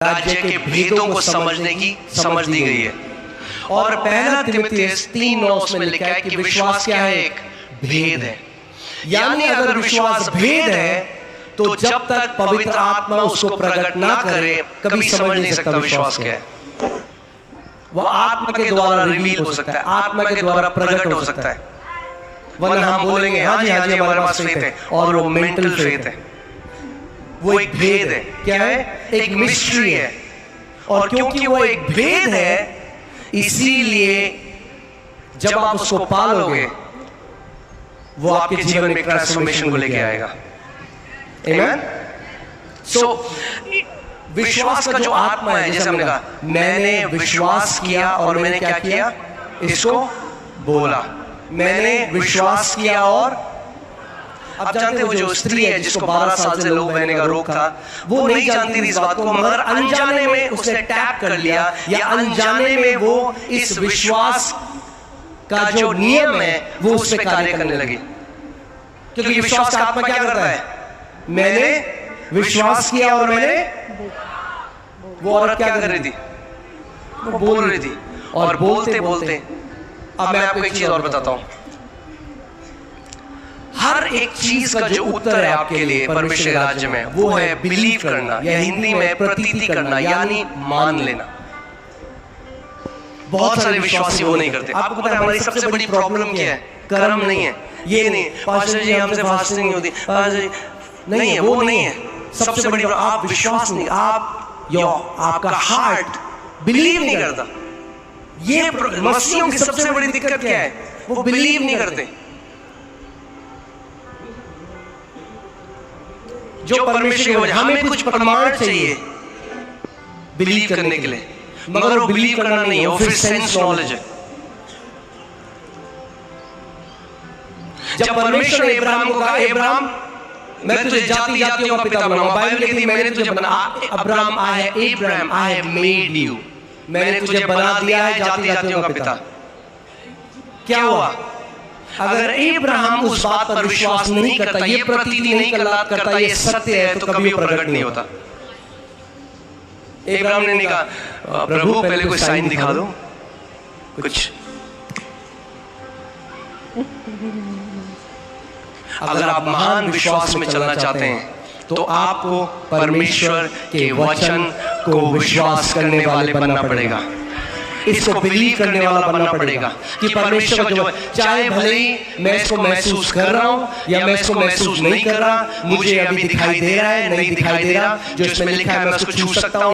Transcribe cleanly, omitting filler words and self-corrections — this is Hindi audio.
राज्य के भेदों को समझ दी गई है। और पहला तिमुथियुस 3:9 में लिखा है कि विश्वास क्या है? एक भेद है। यानी अगर विश्वास भेद है तो जब तक पवित्र आत्मा उसको प्रकट ना करे कभी समझ नहीं सकता विश्वास क्या है। वह आत्मा के द्वारा रिवील हो सकता है, आत्मा के द्वारा प्रकट हो सकता है, वरना हम बोलेंगे हाँ जी हमारे पास फेथ है, और वो मेंटल फेथ है, वो एक भेद है। क्या है? एक मिस्ट्री है। और क्योंकि वो एक भेद है इसीलिए जब आप उसको पालोगे वो आपके जीवन में ट्रांसफॉर्मेशन को लेके आएगा। आमेन। सो विश्वास का जो आत्मा है, जैसे हमने कहा मैंने विश्वास किया और मैंने क्या किया? इसको बोला। मैंने विश्वास किया और आप जानते हो जो स्त्री है जिसको 12 साल से लहू बहने का रोग था, वो नहीं जानती थी इस बात को, मगर अनजाने में उसने टैप कर लिया या अनजाने में वो इस विश्वास का जो नियम है वो उस पे कार्य करने लगी। क्योंकि विश्वास का आत्मा क्या करता है? मैंने विश्वास किया और मैंने, वो औरत क्या कर रही थी? वो बोल रही थी। और बोलते बोलते अब मैं आपको एक चीज और बताता हूं। हर एक चीज का जो उत्तर है आपके लिए परमेश्वर के राज्य में वो है बिलीव करना, या हिंदी में प्रतीति करना, यानी मान लेना। बहुत सारे विश्वासी वो नहीं करते। आपको पता है हमारी सबसे बड़ी प्रॉब्लम क्या है? कर्म नहीं है, ये नहीं पास्टर जी हमसे फास्टिंग नहीं होती, पास्टर जी नहीं है, वो नहीं है। सबसे बड़ी आप विश्वास नहीं, आपका हार्ट बिलीव नहीं करता। ये मसीहियों की सबसे बड़ी दिक्कत क्या है? वो बिलीव नहीं करते। जो परमेश्वर की वजह, हमें कुछ प्रमाण चाहिए बिलीव करने के लिए, मगर वो बिलीव करना नहीं है, वो फिर सेंस नॉलेज है। जब परमेश्वर ने अब्राहम को कहा अब्राहम मैं तुझे जाति जातियों का पिता बनाऊंगा, बाइबल कहती है मैंने तुझे बना, Abraham I have made you, मैंने तुझे बना दिया है जाति जातियों का पिता। क्या हुआ? अगर अब्राहम उस बात पर विश्वास नहीं करता, ये प्रतीति नहीं करता ये सत्य है, तो कभी वो प्रकट नहीं होता। अब्राहम ने नहीं कहा प्रभु पहले कोई साइन दिखा दो कुछ। अगर आप महान विश्वास में चलना चाहते हैं तो आपको परमेश्वर के वचन को विश्वास करने वाले बनना पड़ेगा, इसको बिलीव करने वाला बनना पड़ेगा कि परमेश्वर का जो, चाहे भले ही मैं इसको महसूस कर रहा हूं या मैं इसको महसूस नहीं कर रहा, मुझे अभी दिखाई दे रहा है नहीं दिखाई दे रहा, जो इसमें लिखा है मैं उसको छू सकता हूं।